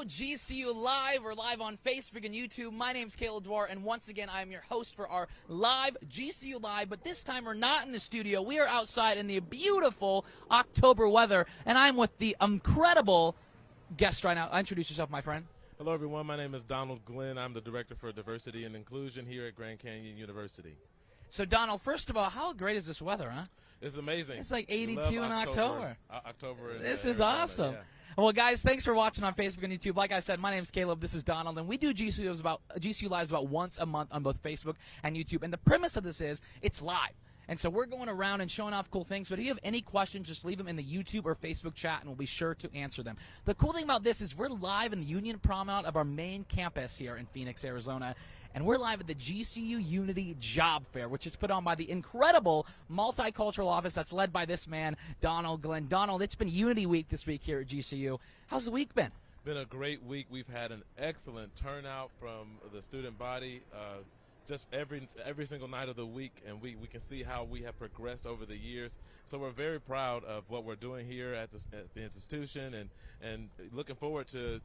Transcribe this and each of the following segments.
GCU Live. We're live on Facebook and YouTube. My name's Caleb Dwar, and once again, I am your host for our live GCU Live, but this time we're not in the studio. We are outside in the beautiful October weather, and I'm with the incredible guest right now. Introduce yourself, my friend. Hello, everyone. My name is Donald Glenn. I'm the Director for Diversity and Inclusion here at Grand Canyon University. So, Donald, first of all, how great is this weather, huh? It's amazing. It's like 82 in October. October. This is awesome. Yeah. Well, guys, thanks for watching on Facebook and YouTube. Like I said, my name is Caleb. This is Donald, and we do GCU Lives about once a month on both Facebook and YouTube. And the premise of this is it's live. And so we're going around and showing off cool things. But if you have any questions, just leave them in the YouTube or Facebook chat, and we'll be sure to answer them. The cool thing about this is we're live in the Union Promenade of our main campus here in Phoenix, Arizona. And we're live at the GCU Unity Job Fair, which is put on by the incredible multicultural office that's led by this man, Donald Glenn. Donald, it's been Unity Week this week here at GCU. How's the week been? Been a great week. We've had an excellent turnout from the student body. Just every single night of the week, and we can see how we have progressed over the years. So we're very proud of what we're doing here at the institution, and looking forward to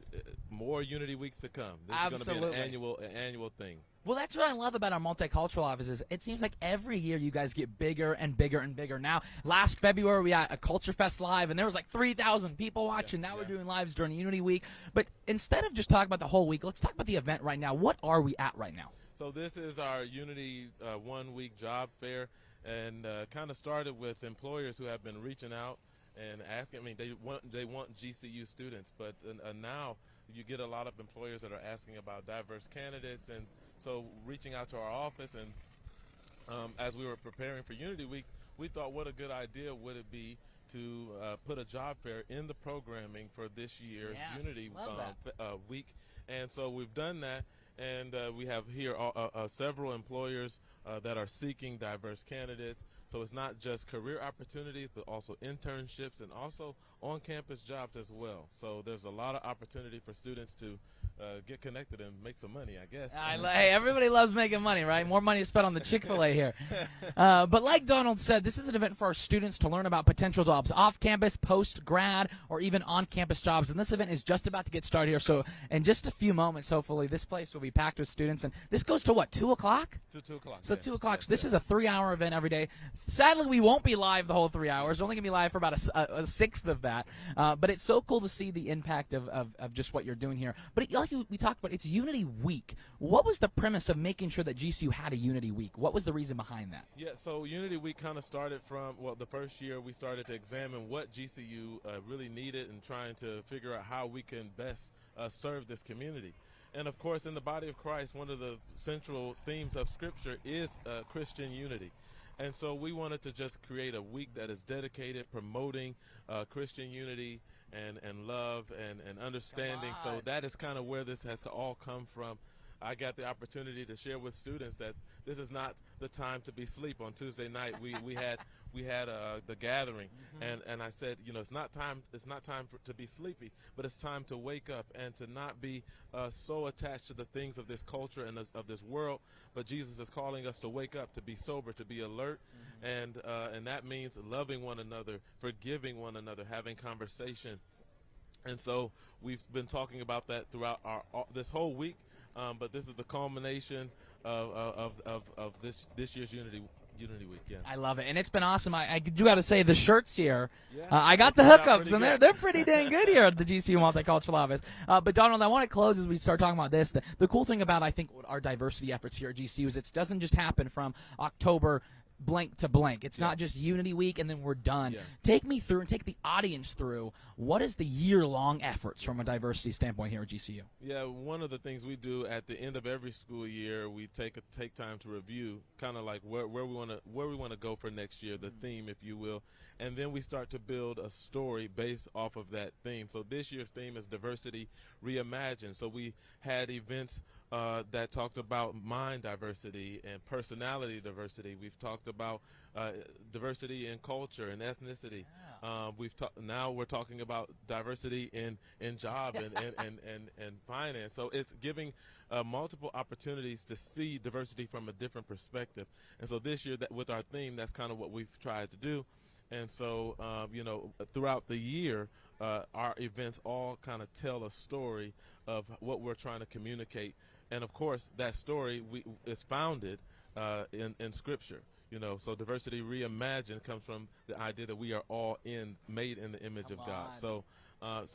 more Unity Weeks to come. This is going to be an annual thing. Well, that's what I love about our multicultural offices. It seems like every year you guys get bigger and bigger and bigger. Now, last February we had a Culture Fest live, and there was like 3,000 people watching. Now we're doing lives during Unity Week. But instead of just talking about the whole week, let's talk about the event right now. What are we at right now? So this is our Unity 1-week job fair, and kind of started with employers who have been reaching out and asking. I mean, they want GCU students, but now you get a lot of employers that are asking about diverse candidates, and so reaching out to our office. And as we were preparing for Unity Week, we thought, what a good idea would it be to put a job fair in the programming for this year's Unity Week. And so we've done that. And we have here several employers that are seeking diverse candidates. So it's not just career opportunities, but also internships and also on-campus jobs as well. So there's a lot of opportunity for students to get connected and make some money, I guess. Hey, everybody loves making money, right? More money is spent on the Chick-fil-A here. But like Donald said, this is an event for our students to learn about potential jobs off-campus, post-grad, or even on-campus jobs. And this event is just about to get started here. So in just a few moments, hopefully, this place will be packed with students. And this goes to what, 2 o'clock? To 2 o'clock. So 2 o'clock. So this is a 3-hour event every day. Sadly, we won't be live the whole 3 hours. We're only going to be live for about a sixth of that. But it's so cool to see the impact of just what you're doing here. But like we talked about, it's Unity Week. What was the premise of making sure that GCU had a Unity Week? What was the reason behind that? Yeah, so Unity Week kind of started from, well, the first year we started to examine what GCU really needed and trying to figure out how we can best serve this community. And, of course, in the body of Christ, one of the central themes of Scripture is Christian unity. And so we wanted to just create a week that is dedicated promoting Christian unity and love and understanding. So that is kind of where this has all come from. I got the opportunity to share with students that this is not the time to be asleep. On Tuesday night, we had the gathering, and I said, you know, it's not time to be sleepy, but it's time to wake up and to not be so attached to the things of this culture and of this world. But Jesus is calling us to wake up, to be sober, to be alert, and that means loving one another, forgiving one another, having conversation. And so we've been talking about that throughout this whole week. But this is the culmination of this year's Unity Week. Yeah, I love it, and it's been awesome. I do got to say, the shirts here, yeah, I got the hookups, and they're pretty dang good here at the GCU Multicultural Office. But Donald, I want to close as we start talking about this. The cool thing about, I think, our diversity efforts here at GCU is it doesn't just happen from October blank to blank. It's not just Unity Week and then we're done. Take me through and take the audience through what is the year-long efforts from a diversity standpoint here at GCU. Yeah, one of the things we do at the end of every school year, we take time to review kind of like where we want to go for next year, the theme, if you will, and then we start to build a story based off of that theme. So this year's theme is Diversity Reimagined. So we had events that talked about mind diversity and personality diversity. We've talked about diversity in culture and ethnicity. Now we're talking about diversity in job and finance. So it's giving multiple opportunities to see diversity from a different perspective. And so this year, with our theme, that's kind of what we've tried to do. And so, throughout the year, our events all kind of tell a story of what we're trying to communicate. And, of course, that story is founded in Scripture. So Diversity Reimagined comes from the idea that we are all made in the image of God. So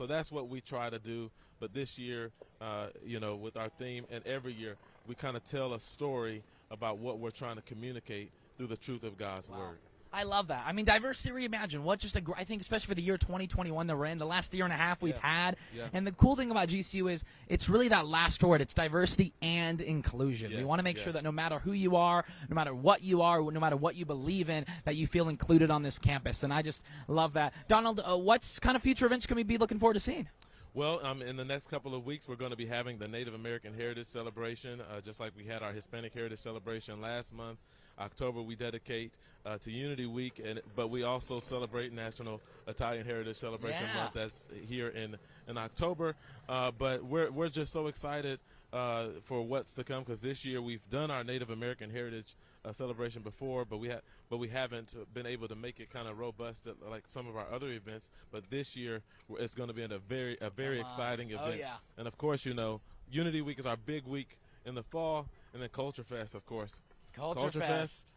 that's what we try to do. But this year, with our theme, and every year, we kind of tell a story about what we're trying to communicate through the truth of God's Word. I love that. I mean, Diversity Reimagined. I think especially for the year 2021 that we're in, the last year and a half we've had. Yeah. And the cool thing about GCU is it's really that last word. It's diversity and inclusion. We want to make sure that no matter who you are, no matter what you are, no matter what you believe in, that you feel included on this campus. And I just love that. Donald, what kind of future events can we be looking forward to seeing? Well, in the next couple of weeks, we're going to be having the Native American Heritage Celebration, just like we had our Hispanic Heritage Celebration last month. October, we dedicate to Unity Week, but we also celebrate National Italian Heritage Celebration Month. That's here in October. But we're just so excited for what's to come, because this year we've done our Native American Heritage celebration before, but we haven't been able to make it kind of robust like some of our other events. But this year it's going to be a very exciting event. Oh, yeah. And of course, Unity Week is our big week in the fall, and then Culture Fest, of course. Culture Fest.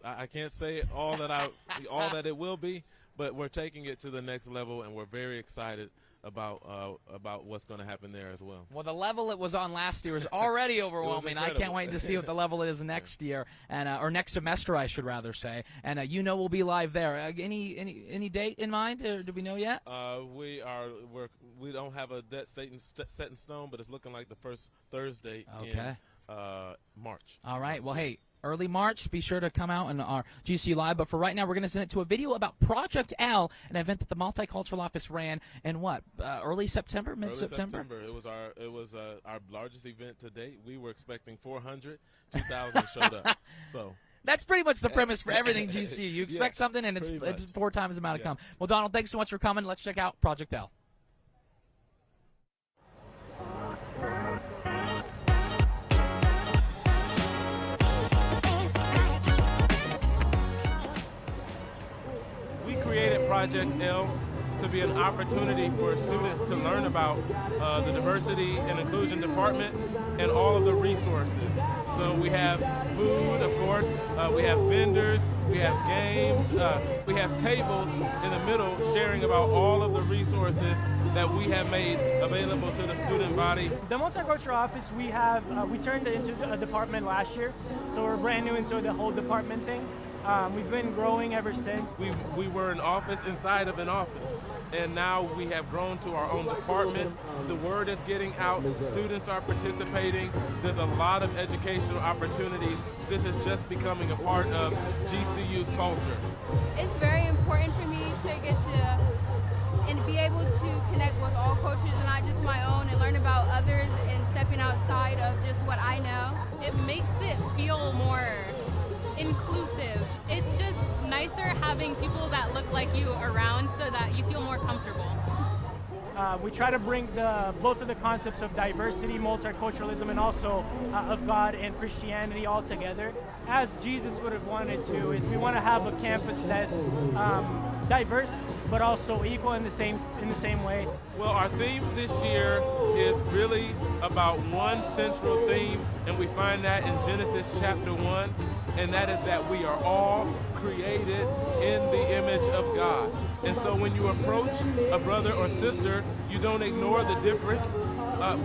I can't say all that it will be, but we're taking it to the next level, and we're very excited about what's going to happen there as well. Well, the level it was on last year is already overwhelming. I can't wait to see what the level it is next year, and or next semester, I should rather say. And we'll be live there. Any date in mind? Or do we know yet? We don't have a date set in stone, but it's looking like the first Thursday in March. All right. Well, hey. Early March, be sure to come out in our GCU Live. But for right now, we're going to send it to a video about Project L, an event that the Multicultural Office ran in early September, mid-September? Early September. It was our largest event to date. We were expecting 400. 2,000 showed up. So that's pretty much the premise for everything GCU. You expect something, and it's 4 times the amount to come. Well, Donald, thanks so much for coming. Let's check out Project L. Project L to be an opportunity for students to learn about the Diversity and Inclusion Department and all of the resources. So we have food, of course, we have vendors, we have games, we have tables in the middle sharing about all of the resources that we have made available to the student body. The Multicultural Office, we turned it into a department last year, so we're brand new into the whole department thing. We've been growing ever since. We were an office inside of an office, and now we have grown to our own department. The word is getting out. Students are participating. There's a lot of educational opportunities. This is just becoming a part of GCU's culture. It's very important for me to get to and be able to connect with all cultures and not just my own, and learn about others and stepping outside of just what I know. It makes it feel more inclusive. It's just nicer having people that look like you around so that you feel more comfortable. We try to bring both of the concepts of diversity, multiculturalism, and also of God and Christianity all together, as Jesus would have wanted to. Is we want to have a campus that's diverse but also equal in the same way. Well, our theme this year is really about one central theme, and we find that in Genesis chapter 1, and that is that we are all created in the image of God. And so when you approach a brother or sister, you don't ignore the difference.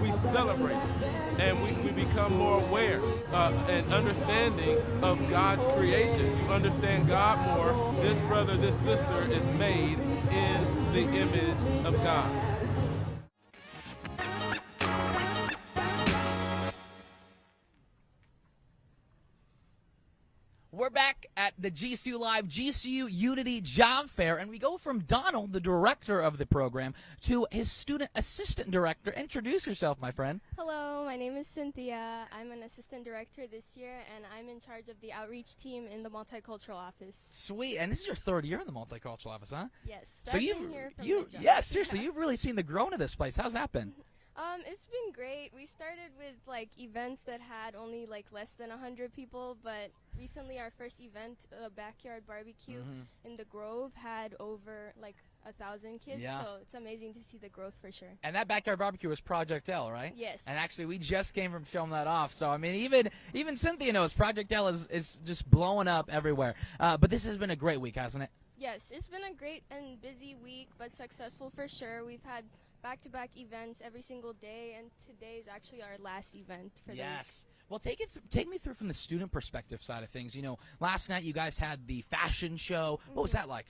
We celebrate it, and we become more aware and understanding of God's creation. You understand God more. This brother, this sister is made in the image of God. We're back at the GCU Live GCU Unity Job Fair, and we go from Donald, the director of the program, to his student assistant director. Introduce yourself, my friend. Hello, my name is Cynthia. I'm an assistant director this year, and I'm in charge of the outreach team in the Multicultural Office. Sweet, and this is your 3rd year in the Multicultural Office, huh? Yes. So I've been here from seriously, you've really seen the growth of this place. How's that been? It's been great. We started with like events that had only like less than 100 people, but recently our first event, a backyard barbecue in the Grove, had over like 1,000 kids. Yeah. So it's amazing to see the growth for sure. And that backyard barbecue was Project L, right? Yes. And actually, we just came from showing that off. So, I mean, even Cynthia knows Project L is just blowing up everywhere. But this has been a great week, hasn't it? Yes, it's been a great and busy week, but successful for sure. We've had back-to-back events every single day, and today is actually our last event for the week. Yes. Well, take me through from the student perspective side of things. You know, last night you guys had the fashion show. What was that like?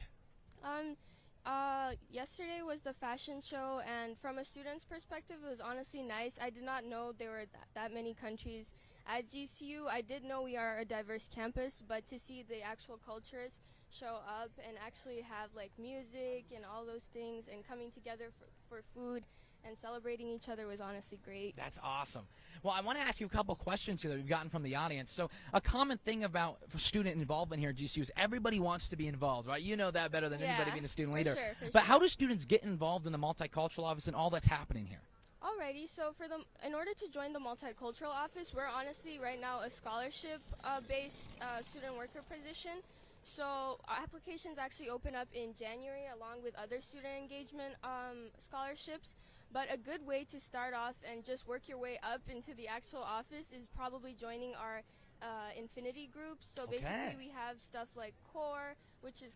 Yesterday was the fashion show, and from a student's perspective, it was honestly nice. I did not know there were that many countries at GCU. I did know we are a diverse campus, but to see the actual cultures show up and actually have like music and all those things and coming together for food and celebrating each other was honestly great. That's awesome. Well, I want to ask you a couple questions here that we've gotten from the audience. So a common thing about student involvement here at GCU is everybody wants to be involved, right? You know that better than anybody being a student leader. For But sure. how do students get involved in the multicultural office and all that's happening here? Alrighty, so in order to join the multicultural office, we're honestly right now a scholarship-based student worker position. So applications actually open up in January along with other student engagement scholarships. But a good way to start off and just work your way up into the actual office is probably joining our infinity groups. So basically we have stuff like CORE, which is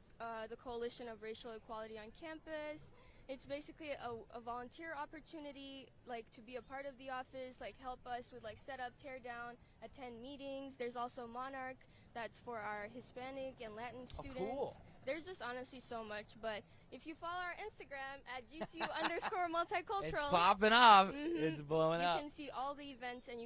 the Coalition of Racial Equality on Campus. It's basically a volunteer opportunity, like to be a part of the office, like help us with like set up, tear down, attend meetings. There's also Monarch, that's for our Hispanic and Latin students. Cool. There's just honestly so much, but if you follow our Instagram at GCU_multicultural, It's popping up. It's blowing up. You can see all the events, and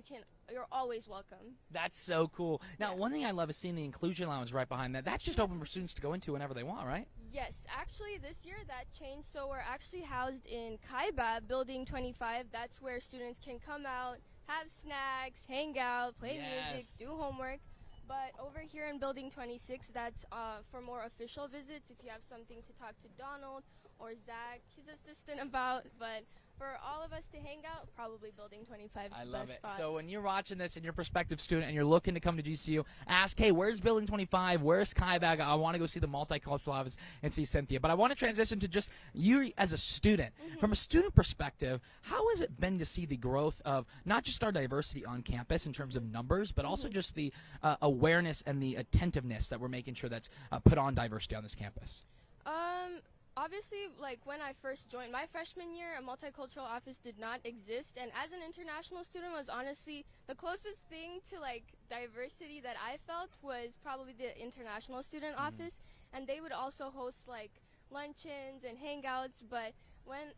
you're always welcome. That's so cool. Now, one thing I love is seeing the inclusion lounge right behind that. That's just open for students to go into whenever they want, right? Yes, actually this year that changed, so we're actually housed in Kaiba, Building 25. That's where students can come out, have snacks, hang out, play music, do homework. But over here in Building 26, that's for more official visits, if you have something to talk to Donald or Zach, his assistant, about. But for all of us to hang out, probably Building 25 is the best spot. So when you're watching this and you're a prospective student and you're looking to come to GCU, ask, hey, where's Building 25? Where's Kaibag? I want to go see the multicultural office and see Cynthia. But I want to transition to just you as a student. From a student perspective, how has it been to see the growth of not just our diversity on campus in terms of numbers, but also just the awareness and the attentiveness that we're making sure that's put on diversity on this campus? Obviously, like when I first joined my freshman year, a multicultural office did not exist, and as an international student was honestly the closest thing to like diversity that I felt was probably the international student office, and they would also host like luncheons and hangouts. But when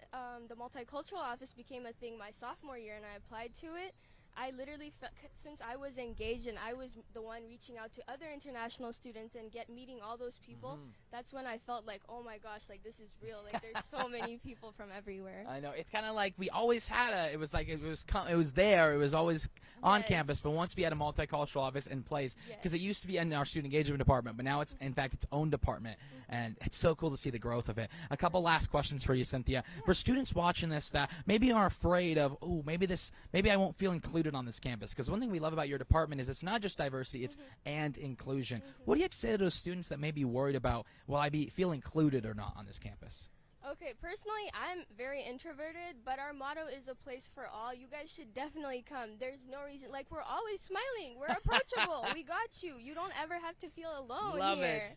the multicultural office became a thing my sophomore year and I applied to it, I literally felt, since I was engaged and I was the one reaching out to other international students and meeting all those people, that's when I felt like, oh my gosh, like this is real. Like there's so many people from everywhere. I know. It's kind of like we always had it was like it was there. It was always on campus. But once we had a multicultural office in place, because it used to be in our student engagement department, but now it's in fact its own department. And it's so cool to see the growth of it. A couple last questions for you, Cynthia. For students watching this that maybe are afraid of, oh, maybe I won't feel included on this campus. Because one thing we love about your department is it's not just diversity, it's and inclusion. What do you have to say to those students that may be worried about, will I feel included or not on this campus? Okay, personally, I'm very introverted, but our motto is a place for all. You guys should definitely come. There's no reason. Like, we're always smiling. We're approachable. We got you. You don't ever have to feel alone here. Love it.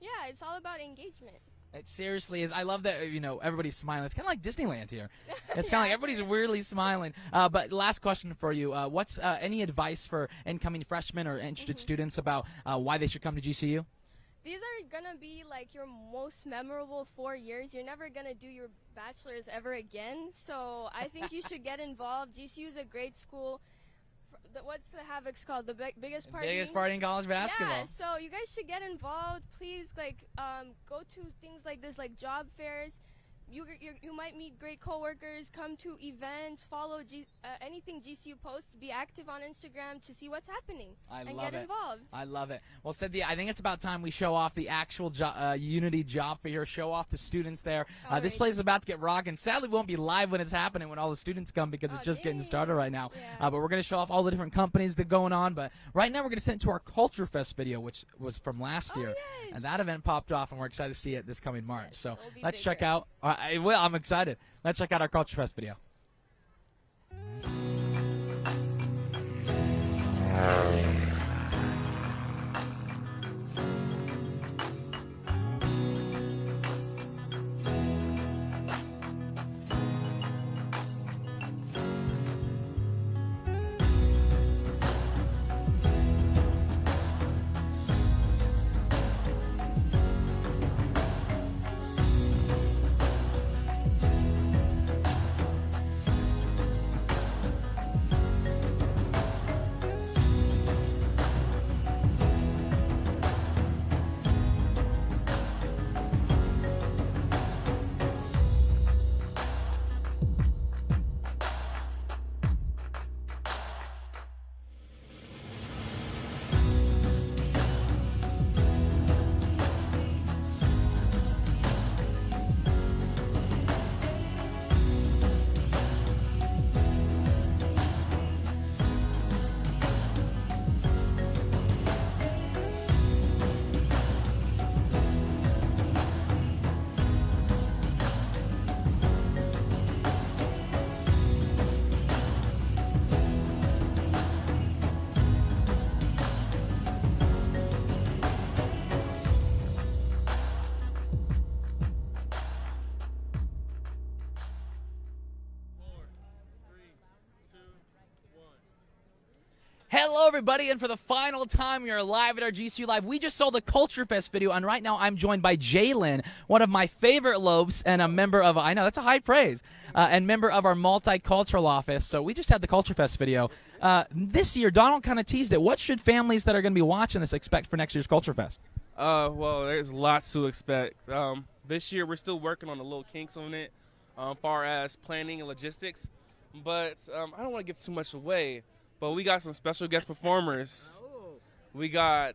Yeah, it's all about engagement. It seriously is. I love that, everybody's smiling. It's kind of like Disneyland here. It's kind of like everybody's weirdly smiling. But last question for you. What's any advice for incoming freshmen or interested students about why they should come to GCU? These are going to be like your most memorable 4 years. You're never going to do your bachelor's ever again. So I think you should get involved. GCU is a great school. What's the Havoc's called? The biggest party? Biggest party in college basketball. Yeah, so you guys should get involved. Please, go to things like this, like job fairs. you might meet great coworkers. Come to events, follow anything GCU posts. Be active on Instagram to see what's happening and get involved. I love it. Well, Cynthia, I think it's about time we show off the actual Unity job fair. Show off the students there. This place is about to get rocking. Sadly, we won't be live when it's happening when all the students come because it's just getting started right now. Yeah. But we're going to show off all the different companies that are going on. But right now, we're going to send it to our Culture Fest video, which was from last year. Yes. And that event popped off, and we're excited to see it this coming March. Yes, so it'll be let's bigger. check out. I'm excited. Let's check out our Culture Fest video. Hello, everybody, and for the final time, we are live at our GCU Live. We just saw the Culture Fest video, and right now I'm joined by Jalen, one of my favorite Lopes, and a member of, I know, that's a high praise, and member of our multicultural office. So we just had the Culture Fest video. This year, Donald kind of teased it. What should families that are going to be watching this expect for next year's Culture Fest? Well, there's lots to expect. This year, we're still working on the little kinks on it, far as planning and logistics. But I don't want to give too much away. But we got some special guest performers. We got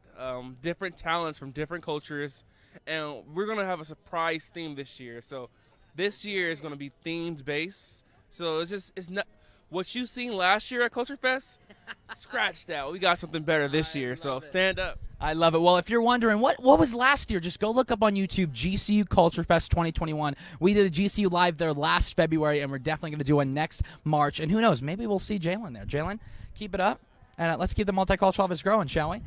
different talents from different cultures, and we're gonna have a surprise theme this year. So this year is gonna be themed based. So it's not what you seen last year at Culture Fest. Scratch that. We got something better this year. So stand up. I love it. Well, if you're wondering what was last year, just go look up on YouTube GCU Culture Fest 2021. We did a GCU Live there last February, and we're definitely going to do one next March. And who knows, maybe we'll see Jalen there. Jalen, keep it up, and let's keep the multicultural office growing, shall we?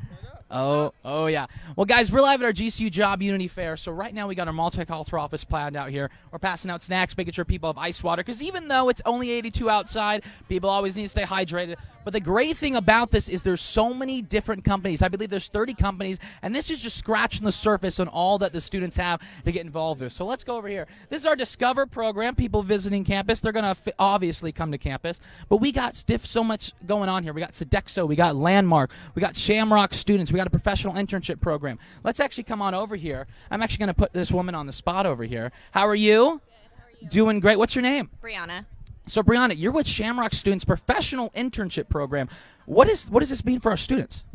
Oh, yeah. Well, guys, we're live at our GCU Job Unity Fair. So right now we got our multicultural office planned out here. We're passing out snacks, making sure people have ice water, because even though it's only 82 outside, people always need to stay hydrated. But the great thing about this is there's so many different companies. I believe there's 30 companies, and this is just scratching the surface on all that the students have to get involved with. So let's go over here. This is our Discover program. People visiting campus, they're going to obviously come to campus. But we got so much going on here. We got Sodexo, we got Landmark, we got Shamrock Students, we got a professional internship program. Let's actually come on over here. I'm actually going to put this woman on the spot over here. How are you? Good. How are you? Doing great. What's your name? Brianna. So, Brianna, you're with Shamrock Students' professional internship program. What does this mean for our students?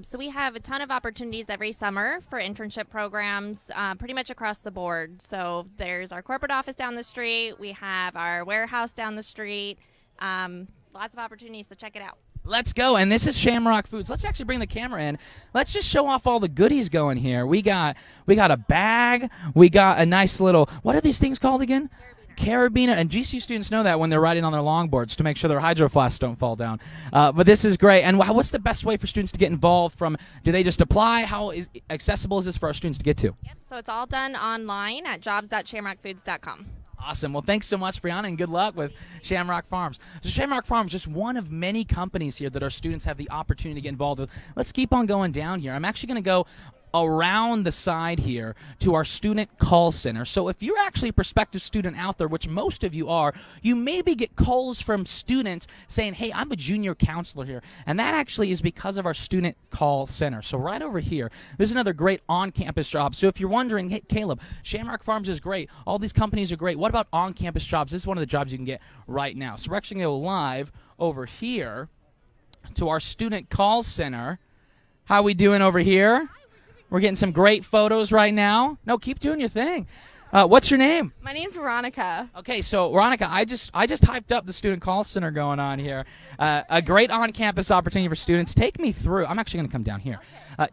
So we have a ton of opportunities every summer for internship programs, pretty much across the board. So there's our corporate office down the street. We have our warehouse down the street. Lots of opportunities, so check it out. Let's go. And this is Shamrock Foods. Let's actually bring the camera in. Let's just show off all the goodies going here. We got a bag. We got a nice little, what are these things called again? Carabiner, and GCU students know that when they're riding on their longboards to make sure their hydro flasks don't fall down. But this is great. And what's the best way for students to get involved? Do they just apply? How accessible is this for our students to get to? Yep. So it's all done online at jobs.shamrockfoods.com. Awesome. Well, thanks so much, Brianna, and good luck with Shamrock Farms. So Shamrock Farms, just one of many companies here that our students have the opportunity to get involved with. Let's keep on going down here. I'm actually going to go around the side here to our student call center. So if you're actually a prospective student out there, which most of you are, you maybe get calls from students saying, hey, I'm a junior counselor here. And that actually is because of our student call center. So right over here, this is another great on-campus job. So if you're wondering, hey, Caleb, Shamrock Farms is great. All these companies are great. What about on-campus jobs? This is one of the jobs you can get right now. So we're actually going to go live over here to our student call center. How we doing over here? We're getting some great photos right now. No, keep doing your thing. What's your name? My name's Veronica. Okay, so Veronica, I just hyped up the student call center going on here. A great on-campus opportunity for students. Take me through. I'm actually going to come down here.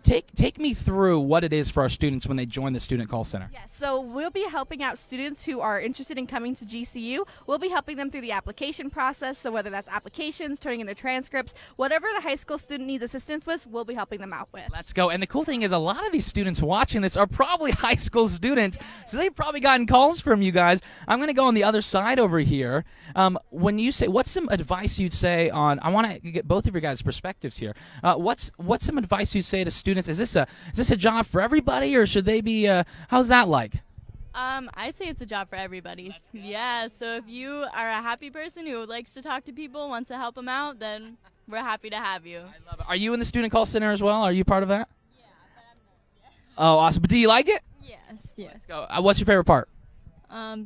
Take me through what it is for our students when they join the student call center. Yes, so we'll be helping out students who are interested in coming to GCU. We'll be helping them through the application process, so whether that's applications, turning in their transcripts, whatever the high school student needs assistance with, we'll be helping them out with. Let's go. And the cool thing is a lot of these students watching this are probably high school students, so they've probably gotten calls from you guys. I'm going to go on the other side over here. When you say, what's some advice you'd say on, I want to get both of your guys' perspectives here. What's some advice you'd say to students? Is this a job for everybody, or should they be, how's that like? I'd say it's a job for everybody. Yeah, so if you are a happy person who likes to talk to people, wants to help them out, then we're happy to have you. I love it. Are you in the student call center as well? Are you part of that? Yeah, but I'm not. Oh, awesome. But do you like it? Yes. Let's go. What's your favorite part?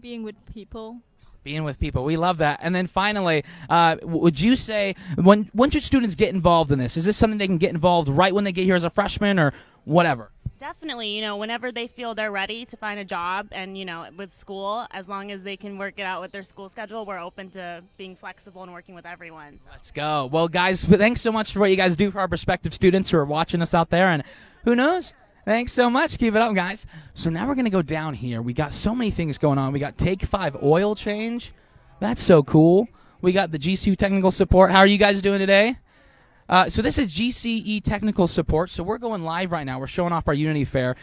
Being with people. Being with people. We love that. And then finally, would you say, when should students get involved in this? Is this something they can get involved right when they get here as a freshman or whatever? Definitely, whenever they feel they're ready to find a job and, with school, as long as they can work it out with their school schedule, we're open to being flexible and working with everyone. So. Let's go. Well, guys, thanks so much for what you guys do for our prospective students who are watching us out there. And who knows? Thanks so much. Keep it up, guys. So now we're going to go down here. We got so many things going on. We got Take 5 oil change. That's so cool. We got the GCU Technical Support. How are you guys doing today? So this is GCE Technical Support. So we're going live right now. We're showing off our Unity Fair.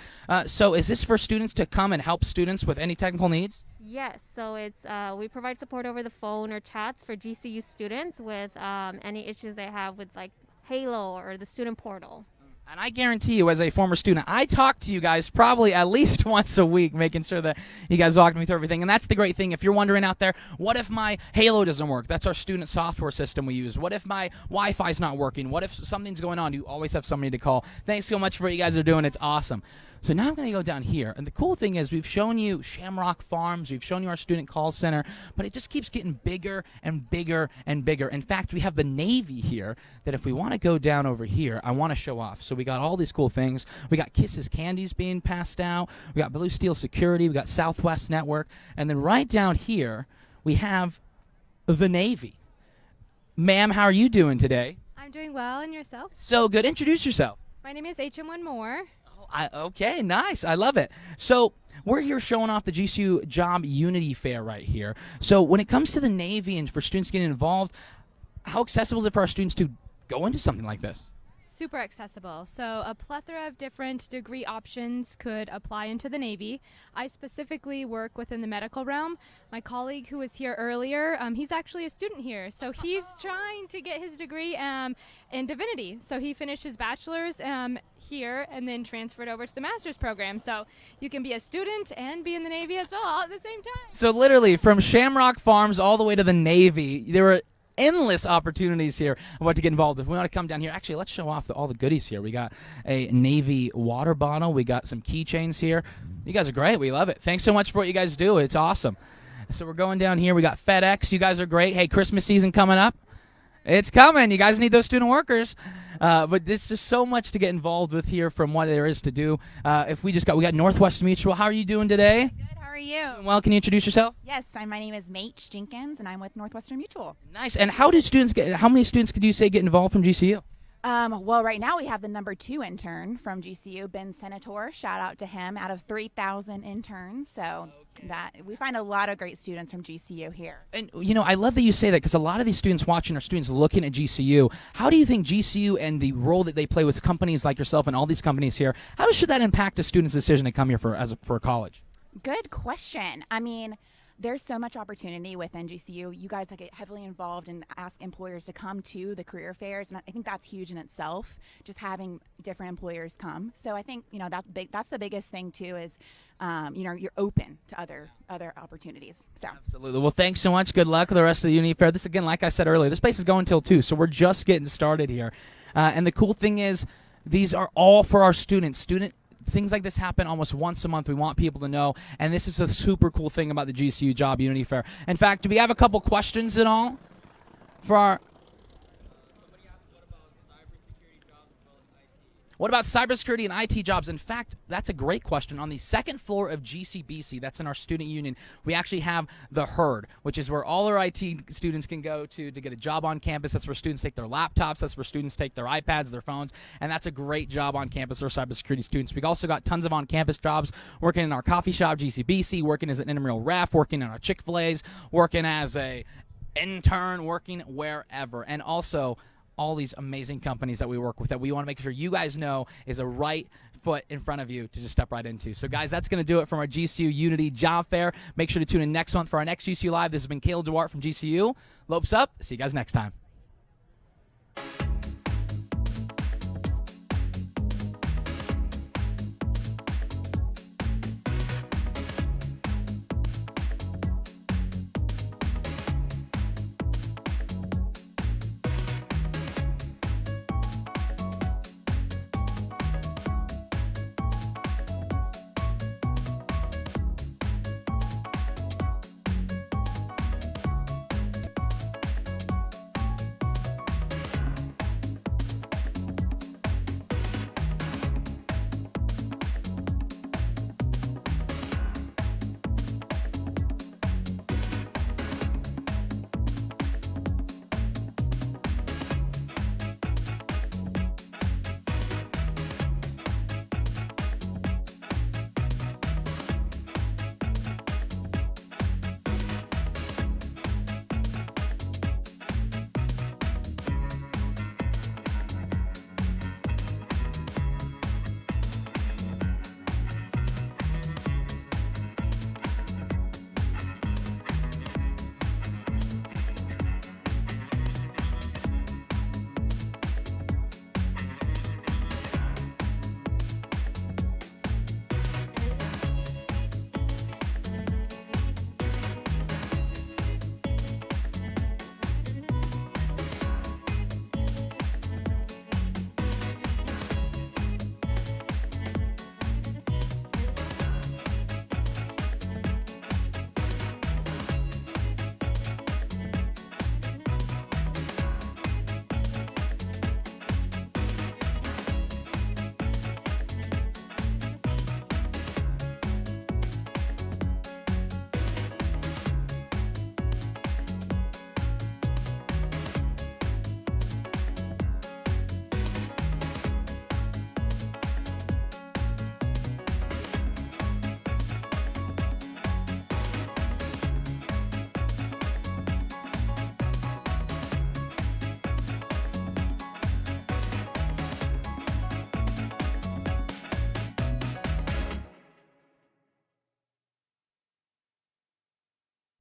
So is this for students to come and help students with any technical needs? Yes, so it's we provide support over the phone or chats for GCU students with any issues they have with like Halo or the student portal. And I guarantee you, as a former student, I talk to you guys probably at least once a week, making sure that you guys walk me through everything. And that's the great thing. If you're wondering out there, what if my Halo doesn't work? That's our student software system we use. What if my Wi-Fi's not working? What if something's going on? You always have somebody to call. Thanks so much for what you guys are doing. It's awesome. So now I'm going to go down here. And the cool thing is we've shown you Shamrock Farms. We've shown you our student call center. But it just keeps getting bigger and bigger and bigger. In fact, we have the Navy here that if we want to go down over here, I want to show off. So we got all these cool things. We got Kisses candies being passed out. We got Blue Steel Security. We got Southwest Network. And then right down here, we have the Navy. Ma'am, how are you doing today? I'm doing well, and yourself? So good. Introduce yourself. My name is HM1 Moore. Okay, nice. I love it. So we're here showing off the GCU Job Unity Fair right here. So when it comes to the Navy and for students getting involved, how accessible is it for our students to go into something like this? Super accessible. So a plethora of different degree options could apply into the Navy. I specifically work within the medical realm. My colleague who was here earlier, he's actually a student here. So he's trying to get his degree in divinity. So he finished his bachelor's here and then transferred over to the master's program. So you can be a student and be in the Navy as well all at the same time. So literally from Shamrock Farms all the way to the Navy, there were endless opportunities here of what to get involved with. We want to come down here. Actually, let's show off all the goodies here. We got a Navy water bottle. We got some keychains here. You guys are great. We love it. Thanks so much for what you guys do. It's awesome. So we're going down here. We got FedEx. You guys are great. Hey, Christmas season coming up. It's coming. You guys need those student workers. But there's just so much to get involved with here from what there is to do. We got Northwestern Mutual. How are you doing today? Good. How are you? Well, can you introduce yourself? Yes, my name is Mate Jenkins, and I'm with Northwestern Mutual. Nice. And how many students could you say get involved from GCU? Well, right now we have the number 2 intern from GCU, Ben Senator. Shout out to him out of 3,000 interns. So that we find a lot of great students from GCU here. And, I love that you say that because a lot of these students watching are students looking at GCU. How do you think GCU and the role that they play with companies like yourself and all these companies here, how should that impact a student's decision to come here for college? Good question. I mean, there's so much opportunity within GCU. You guys get heavily involved and ask employers to come to the career fairs, and I think that's huge in itself, just having different employers come. So I think, that's the biggest thing too is, you're open to other opportunities. So Absolutely. Well, thanks so much. Good luck with the rest of the uni fair. This, again, like I said earlier, this place is going till 2, so we're just getting started here. And the cool thing is, these are all for our students. Things like this happen almost once a month. We want people to know, and this is a super cool thing about the GCU Job Unity Fair. In fact, do we have a couple questions at all for our... What about cybersecurity and IT jobs? In fact, that's a great question. On the second floor of GCBC, that's in our student union, we actually have the HERD, which is where all our IT students can go to get a job on campus. That's where students take their laptops. That's where students take their iPads, their phones, and that's a great job on campus for cybersecurity students. We've also got tons of on-campus jobs, working in our coffee shop, GCBC, working as an intramural ref, working in our Chick-fil-A's, working as a intern, working wherever, and also all these amazing companies that we work with that we want to make sure you guys know is a right foot in front of you to just step right into. So, guys, that's going to do it from our GCU Unity Job Fair. Make sure to tune in next month for our next GCU Live. This has been Caleb Duarte from GCU. Lopes up. See you guys next time.